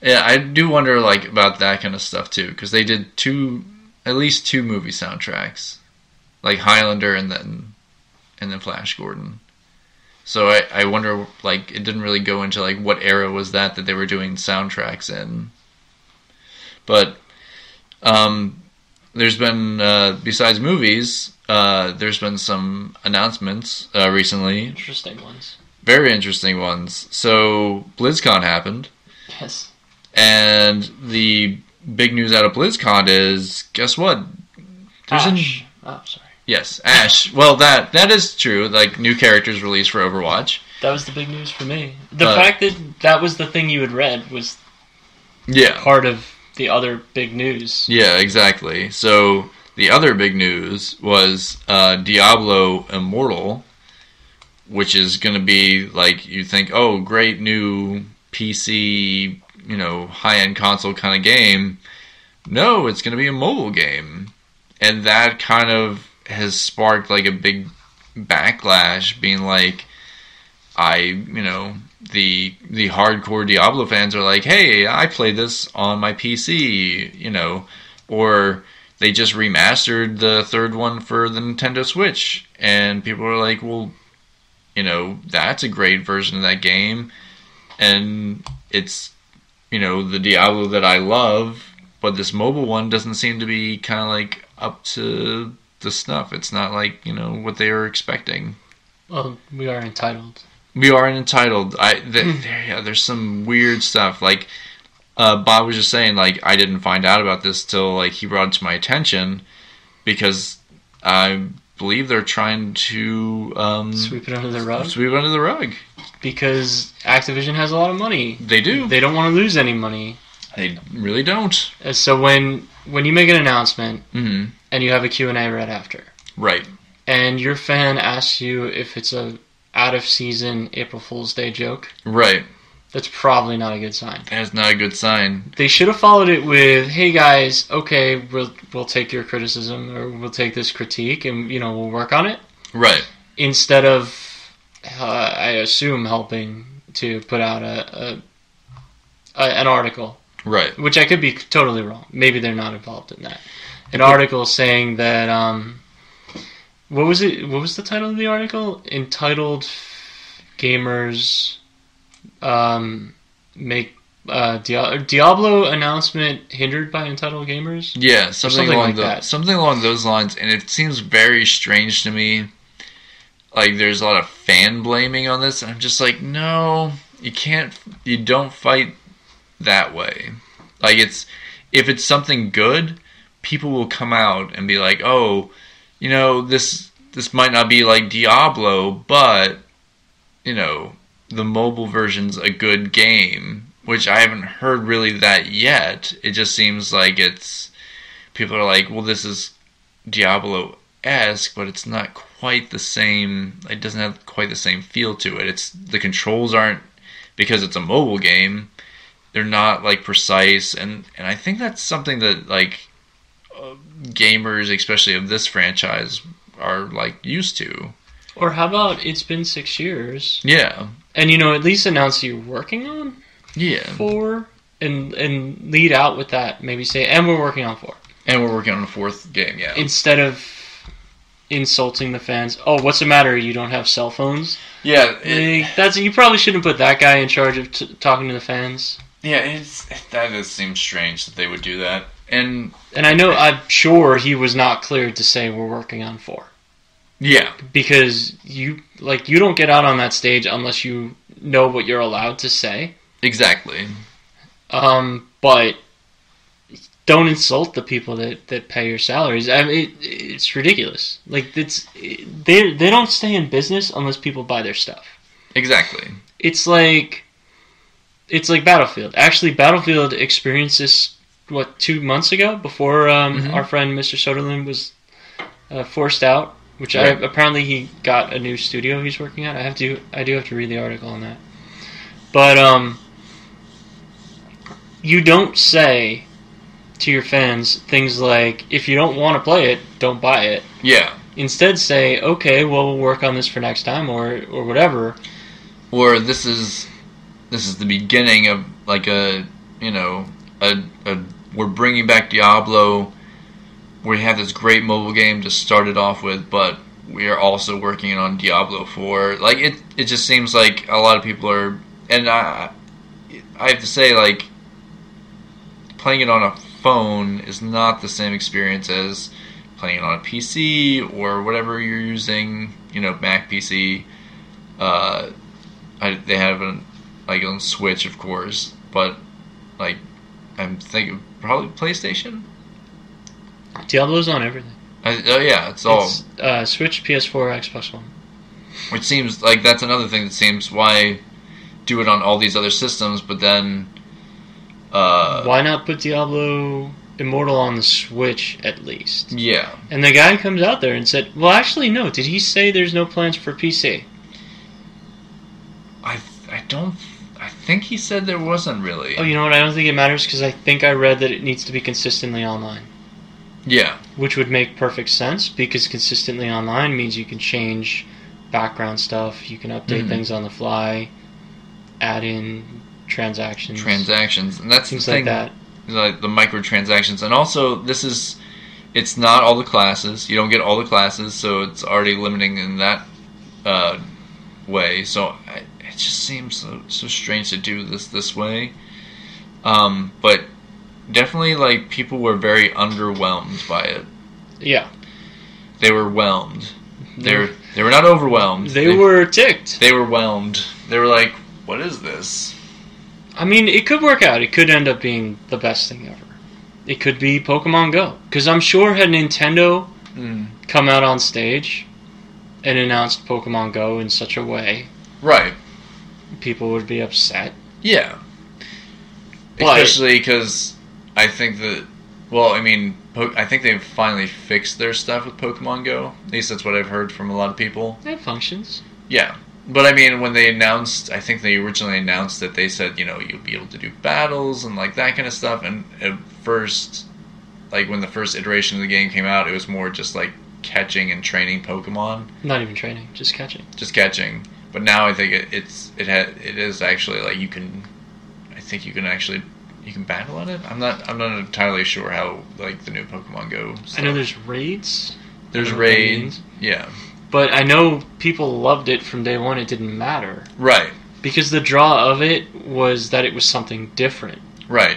Yeah, I do wonder like about that kind of stuff too, because they did at least two movie soundtracks, like Highlander and then Flash Gordon. So I wonder, like, it didn't really go into like what era was that they were doing soundtracks in. But there's been besides movies, there's been some announcements recently. Interesting ones. Very interesting ones. So BlizzCon happened. Yes. And the big news out of BlizzCon is, guess what? Ash. Oh, sorry. Yes, Ash. Well, that is true. Like, new characters released for Overwatch. That was the big news for me. The fact that was the thing you had read was part of the other big news. Yeah, exactly. So, the other big news was Diablo Immortal, which is going to be, like, you think, oh, great new PC, high-end console kind of game. No, it's going to be a mobile game. And that kind of has sparked like a big backlash, being like, the hardcore Diablo fans are like, hey, I played this on my PC, or they just remastered the third one for the Nintendo Switch, and people are like, well, that's a great version of that game, and it's, the Diablo that I love, but this mobile one doesn't seem to be kind of like up to the snuff. It's not like, what they were expecting. Well, we are entitled. There's some weird stuff. Like, Bob was just saying, like, I didn't find out about this till, like, he brought it to my attention, because I believe they're trying to sweep it under the rug. Because Activision has a lot of money. They do. They don't want to lose any money. They really don't. So when you make an announcement, mm-hmm. and you have a Q&A right after, right, and your fan asks you if it's a out-of-season April Fool's Day joke, right, That's probably not a good sign. That's not a good sign. They should have followed it with, "Hey guys, okay, we'll take your criticism, or we'll take this critique, and we'll work on it." Right. Instead of, I assume, helping to put out an article. Right. Which I could be totally wrong. Maybe they're not involved in that. An article saying that, what was it? What was the title of the article? Entitled Gamers make Diablo announcement hindered by entitled gamers? Yeah, something along like that. Something along those lines, and it seems very strange to me. Like, there's a lot of fan blaming on this, and I'm just like, no, you don't fight that way. Like, if it's something good, people will come out and be like, oh, this might not be like Diablo, but, the mobile version's a good game, which I haven't heard really that yet. It just seems like people are like, well, this is Diablo-esque, but it's not quite the same. It doesn't have quite the same feel to it. The controls aren't, because it's a mobile game, they're not like precise, and I think that's something that like gamers, especially of this franchise, are like used to. Or how about it's been 6 years? Yeah. And at least announce you're working on 4 and lead out with that. Maybe say, and we're working on 4. And we're working on a 4th game, yeah. Instead of insulting the fans. Oh, what's the matter? You don't have cell phones? Yeah. You probably shouldn't put that guy in charge of talking to the fans. Yeah, that does seem strange that they would do that. And I'm sure he was not cleared to say we're working on 4. Yeah. Because you don't get out on that stage unless you know what you're allowed to say. Exactly. But don't insult the people that pay your salaries. I mean, it's ridiculous. Like, they don't stay in business unless people buy their stuff. Exactly. It's like Battlefield. Actually, Battlefield experienced this 2 months ago, before our friend Mr. Soderlund was forced out. Which right. Apparently he got a new studio he's working at. I do have to read the article on that. But you don't say to your fans things like, if you don't want to play it, don't buy it. Yeah. Instead say, okay, well, we'll work on this for next time, or whatever. Or this is the beginning of like we're bringing back Diablo. We have this great mobile game to start it off with, but we are also working on Diablo 4. Like, it just seems like a lot of people are, and I have to say, like, playing it on a phone is not the same experience as playing it on a PC or whatever you're using, Mac PC. They have on Switch, of course, but like, I'm thinking probably PlayStation. Diablo's on everything. It's all Switch, PS4, Xbox One. Which seems like that's another thing that seems, why do it on all these other systems, but then why not put Diablo Immortal on the Switch at least? Yeah. And the guy comes out there and said, well, actually, no. Did he say there's no plans for PC? I think he said there wasn't really. Oh, you know what? I don't think it matters, because I think I read that it needs to be consistently online. Yeah. Which would make perfect sense, because consistently online means you can change background stuff, you can update things on the fly, add in transactions. And that's things the thing, like that. Like the microtransactions. And also, it's not all the classes. You don't get all the classes, so it's already limiting in that way. So it just seems so strange to do this way. But definitely, like, people were very underwhelmed by it. Yeah. They were whelmed. They were not overwhelmed. They were ticked. They were whelmed. They were like, what is this? I mean, it could work out. It could end up being the best thing ever. It could be Pokemon Go. Because I'm sure had Nintendo come out on stage and announced Pokemon Go in such a way, right, people would be upset. Yeah. Especially because I think that, I think they've finally fixed their stuff with Pokemon Go. At least that's what I've heard from a lot of people. It functions. Yeah. But I mean, when they announced, I think they originally announced that they said, you'll be able to do battles and like that kind of stuff. And at first, like when the first iteration of the game came out, it was more just like catching and training Pokemon. Not even training, just catching. Just catching. But now I think it is actually like you can battle on it. I'm not entirely sure how like the new Pokemon Go stuff. I know there's raids. There's raids. Yeah. But I know people loved it from day one. It didn't matter. Right. Because the draw of it was that it was something different. Right.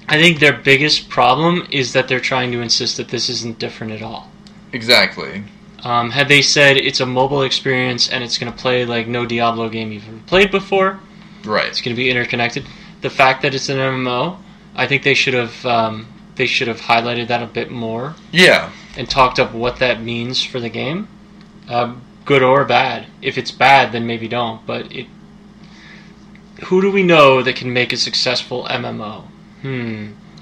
I think their biggest problem is that they're trying to insist that this isn't different at all. Exactly. Had they said it's a mobile experience and it's going to play like no Diablo game you've ever played before, right? It's going to be interconnected. The fact that it's an MMO, I think they should have highlighted that a bit more. Yeah. And talked up what that means for the game, good or bad. If it's bad, then maybe don't. But who do we know that can make a successful MMO?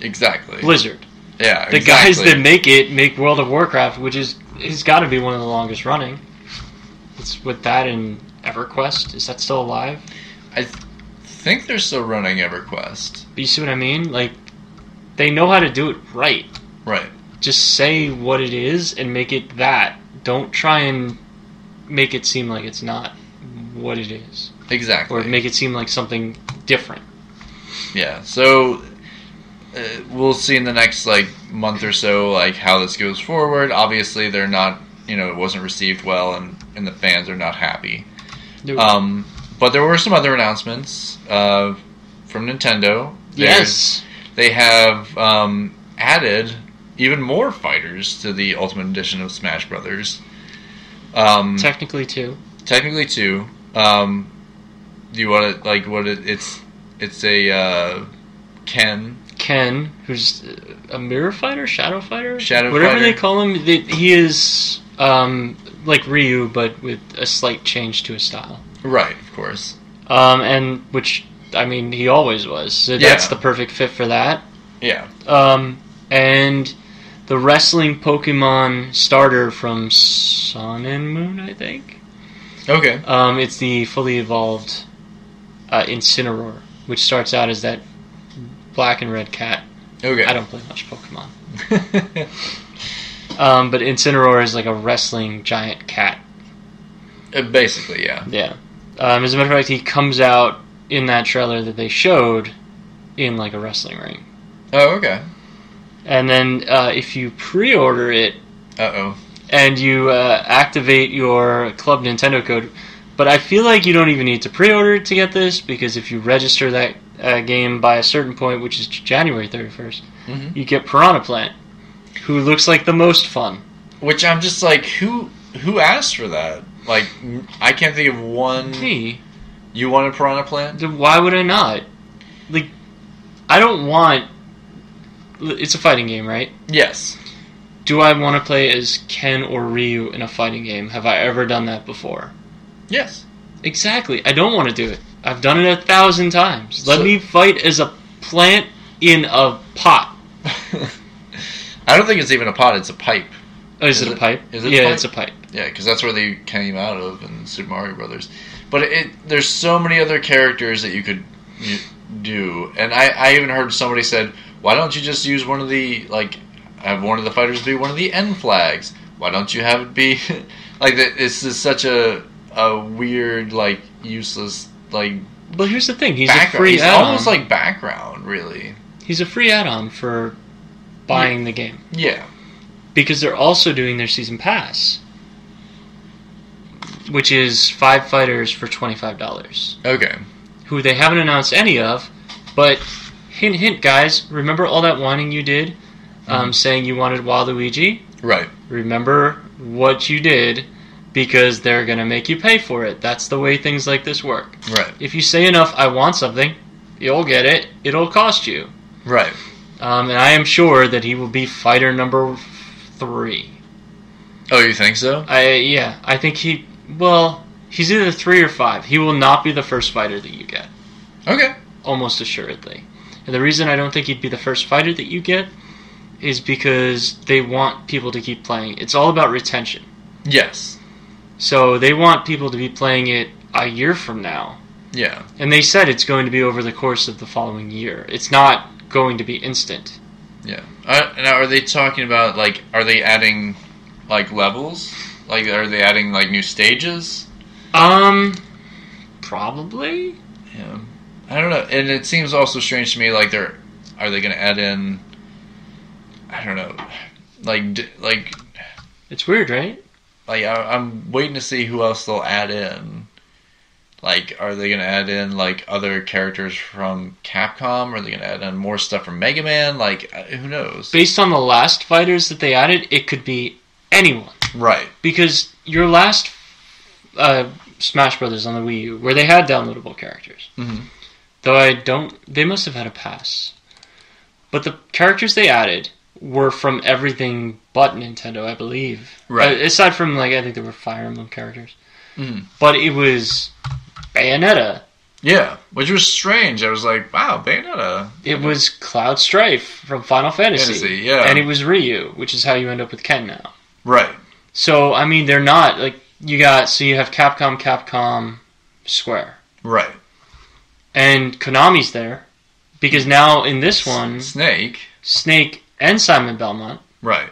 Exactly. Blizzard. Yeah, the guys that make World of Warcraft, which has got to be one of the longest running. It's with that and EverQuest. Is that still alive? I think they're still running EverQuest. But you see what I mean? Like, they know how to do it right. Right. Just say what it is and make it that. Don't try and make it seem like it's not what it is. Exactly. Or make it seem like something different. Yeah, so we'll see in the next month or so how this goes forward. Obviously, they're not, it wasn't received well, and the fans are not happy. Nope. But there were some other announcements from Nintendo. Yes. They have added even more fighters to the Ultimate Edition of Smash Brothers. Technically two. Do you want to it's a Ken. Ken, who's a mirror fighter, shadow fighter, whatever fighter. They call him. He is like Ryu, but with a slight change to his style. Right, of course. And which he always was. So that's the perfect fit for that. Yeah. And the wrestling Pokemon starter from Sun and Moon, I think. Okay. It's the fully evolved Incineroar, which starts out as that black and red cat. Okay. I don't play much Pokemon. But Incineroar is like a wrestling giant cat. Basically, yeah. Yeah. As a matter of fact, he comes out in that trailer that they showed in like a wrestling ring. Oh, okay. And then if you pre-order it, and you activate your Club Nintendo code, but I feel like you don't even need to pre-order it to get this, because if you register that game by a certain point, which is January 31st, you get Piranha Plant, who looks like the most fun. Which I'm just like, who asked for that? Like, I can't think of one. Me. You wanted Piranha Plant? Why would I not? Like, I don't want... It's a fighting game, right? Yes. Do I want to play as Ken or Ryu in a fighting game? Have I ever done that before? Yes. Exactly. I don't want to do it. I've done it 1,000 times. Let me fight as a plant in a pot. I don't think it's even a pot, it's a pipe. Oh, is it a pipe? Is it a pipe? It's a pipe. Yeah, because that's where they came out of in Super Mario Brothers. But there's so many other characters that you could do. And I even heard somebody said, why don't you just use one of the, have one of the fighters be one of the N flags? Why don't you have it be, this is such a weird, useless, But here's the thing, he's background. a free add-on. He's almost like background, really. He's a free add-on for buying the game. Yeah. Because they're also doing their season pass, which is 5 fighters for $25. Okay. Who they haven't announced any of, but hint, hint, guys, remember all that whining you did, saying you wanted Waluigi? Right. Remember what you did, because they're going to make you pay for it. That's the way things like this work. Right. If you say enough, I want something, you'll get it. It'll cost you. Right. And I am sure that he will be fighter number 3. Oh, you think so? I think he's either 3 or 5. He will not be the first fighter that you get. Okay. Almost assuredly. And the reason I don't think he'd be the first fighter that you get is because they want people to keep playing. It's all about retention. Yes. So they want people to be playing it a year from now. Yeah. And they said it's going to be over the course of the following year. It's not going to be instant. Yeah. Now, are they talking about, like, are they adding, like, levels? Like, are they adding, like, new stages? Probably. Yeah. I don't know. And it seems also strange to me, like, are they going to add in, I don't know, like... It's weird, right? Like, I'm waiting to see who else they'll add in. Like, are they going to add in, like, other characters from Capcom? Are they going to add in more stuff from Mega Man? Like, who knows? Based on the last fighters that they added, it could be anyone. Right. Because your last Smash Brothers on the Wii U, where they had downloadable characters, though they must have had a pass. But the characters they added were from everything but Nintendo, I believe. Right. Aside from, like, I think there were Fire Emblem characters. But it was Bayonetta. Yeah, which was strange. I was like, wow, Bayonetta. It was Cloud Strife from Final Fantasy. Yeah. And it was Ryu, which is how you end up with Ken now. Right. So, I mean, they're not, like, you have Capcom, Square. Right. And Konami's there. Because now, in this one... Snake and Simon Belmont. Right.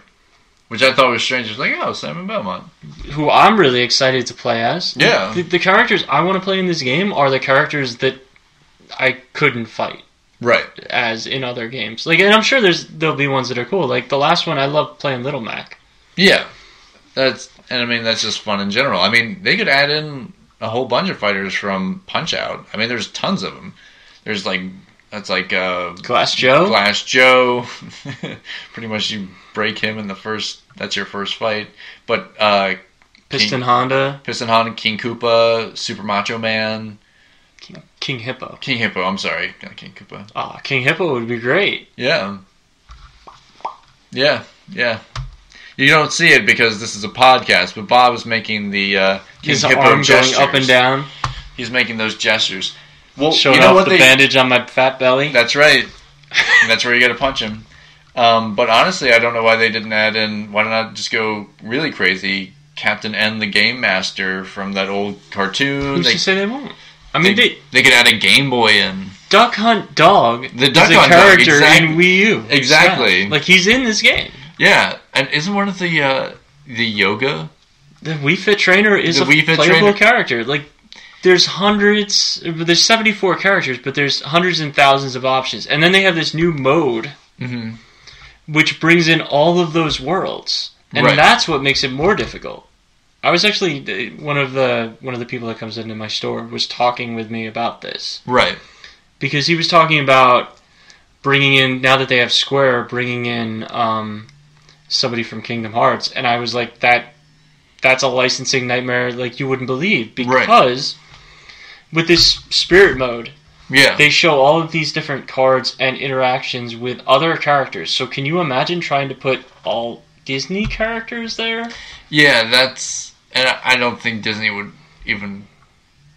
Which I thought was strange. It was like, oh, Simon Belmont. Who I'm really excited to play as. Yeah. The characters I want to play in this game are the characters that I couldn't fight. Right. As in other games. Like, and I'm sure there'll be ones that are cool. Like, the last one, I love playing Little Mac. Yeah. That's just fun in general. I mean, they could add in a whole bunch of fighters from Punch-Out. I mean, there's tons of them. There's, like... That's like Glass Joe. Glass Joe. Pretty much, you break him in the first. That's your first fight. But Piston Honda, King Koopa, Super Macho Man, King Hippo. I'm sorry, not King Koopa. King Hippo would be great. Yeah. You don't see it because this is a podcast, but Bob is making the King His Hippo arm gestures. going up and down. He's making those gestures. Well, showing off the bandage on my fat belly. That's right. And that's where you got to punch him. But honestly, I don't know why they didn't add in. Why not just go really crazy? Captain N, the Game Master from that old cartoon. Who's to say they won't? I mean, they could add a Game Boy in. Duck Hunt Dog. The Duck is Hunt a character dog, exactly. in Wii U. Exactly. Like, he's in this game. Yeah, and isn't one of the yoga? The Wii Fit Trainer is a playable character. Like. There's 74 characters, but there's hundreds and thousands of options. And then they have this new mode, which brings in all of those worlds. And that's what makes it more difficult. I was actually, one of the people that comes into my store was talking with me about this. Right. Because he was talking about bringing in, now that they have Square, bringing in somebody from Kingdom Hearts. And I was like, that's a licensing nightmare like you wouldn't believe. Because... with this spirit mode, they show all of these different cards and interactions with other characters. So can you imagine trying to put all Disney characters there? Yeah, and I don't think Disney would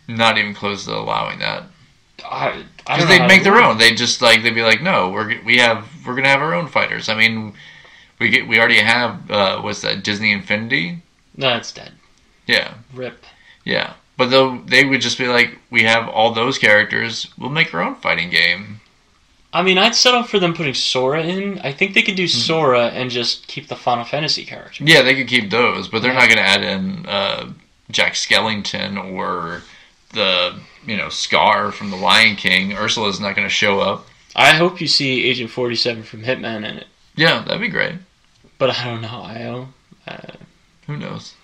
not even close to allowing that. Because they'd make their own. They'd be like, no, we're gonna have our own fighters. I mean, we already have what's that, Disney Infinity? No, it's dead. Yeah. RIP. Yeah. But they would just be like, we have all those characters, we'll make our own fighting game. I mean, I'd settle for them putting Sora in. I think they could do Sora and just keep the Final Fantasy characters. Yeah, they could keep those, but they're not going to add in Jack Skellington or the, Scar from The Lion King. Ursula's not going to show up. I hope you see Agent 47 from Hitman in it. Yeah, that'd be great. But I don't know. Who knows?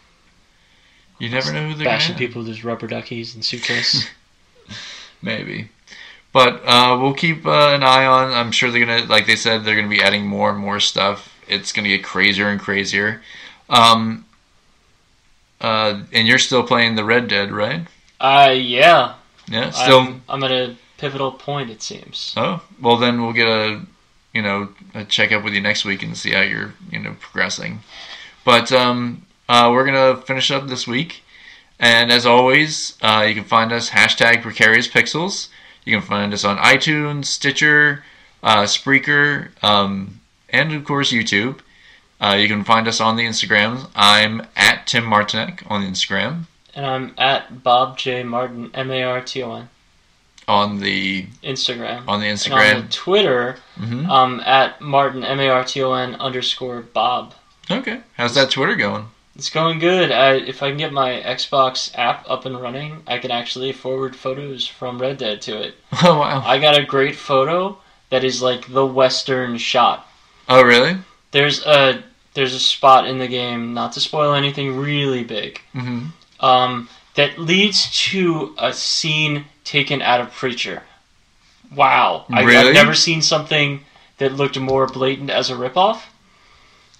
You never know who they're bashing people with those rubber duckies and suitcase. Maybe. But we'll keep an eye on. I'm sure they're going to, like they said, they're going to be adding more and more stuff. It's going to get crazier and crazier. And you're still playing the Red Dead, right? Yeah. Yeah, still. I'm at a pivotal point, it seems. Oh, well then we'll get a check up with you next week and see how you're, progressing. But we're going to finish up this week. And as always, you can find us #PrecariousPixels. You can find us on iTunes, Stitcher, Spreaker, and of course YouTube. You can find us on the Instagrams. I'm at Tim Martinek on the Instagram. And I'm at Bob J. Martin, Marton, On the Instagram. On the And Instagram. on the Twitter, at Martin, Marton_Bob. Okay. How's that Twitter going? It's going good. If I can get my Xbox app up and running, I can actually forward photos from Red Dead to it. Oh, wow. I got a great photo that is like the Western shot. Oh, really? There's a spot in the game, not to spoil anything really big, that leads to a scene taken out of Preacher. Wow. Really? I've never seen something that looked more blatant as a ripoff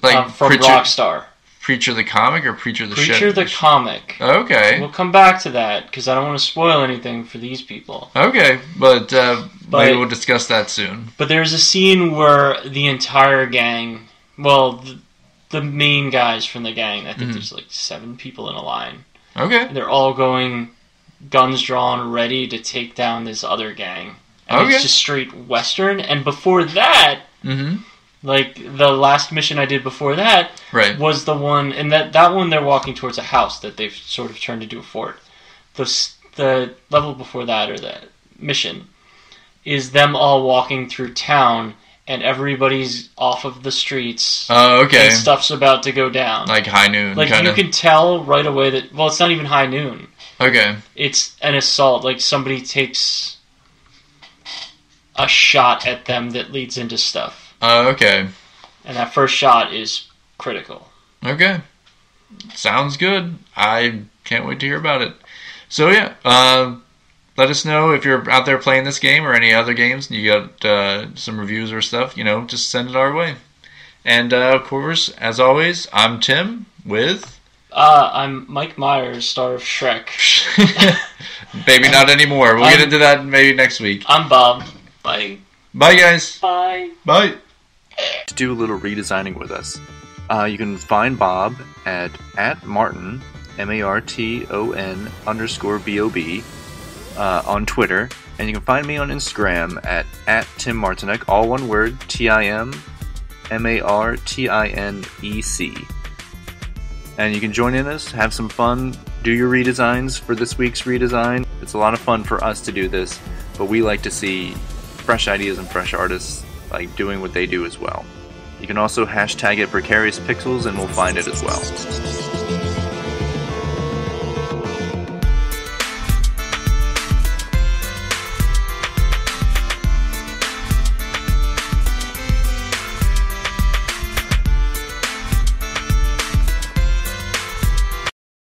Like from Preacher, Rockstar. Preacher the comic or Preacher the show? Preacher the comic. Okay. We'll come back to that because I don't want to spoil anything for these people. Okay, but maybe we'll discuss that soon. But there's a scene where the entire gang, well, the main guys from the gang, I think there's like 7 people in a line. Okay. And they're all going, guns drawn, ready to take down this other gang. And it's just straight Western. And before that, like the last mission I did before that was the one, and that one they're walking towards a house that they've sort of turned into a fort. The level before that, or the mission, is them all walking through town, and everybody's off of the streets. Oh, okay. And stuff's about to go down. Like high noon, like kinda. You can tell right away that, well, it's not even high noon. Okay. It's an assault. Like somebody takes a shot at them that leads into stuff. Oh, okay. And that first shot is critical. Okay. Sounds good. I can't wait to hear about it. So, yeah. Let us know if you're out there playing this game or any other games and you got some reviews or stuff. Just send it our way. And, of course, as always, I'm Tim with... I'm Mike Myers, star of Shrek. Maybe not anymore. We'll get into that maybe next week. I'm Bob. Bye. Bye, guys. Bye. Bye. To do a little redesigning with us, you can find Bob at Martin, MARTON_BOB, on Twitter, and you can find me on Instagram at Tim Martinek, all one word, TIMMARTINEC. And you can join in us, have some fun, do your redesigns for this week's redesign. It's a lot of fun for us to do this, but we like to see fresh ideas and fresh artists like doing what they do as well. You can also hashtag it Precarious Pixels and we'll find it as well.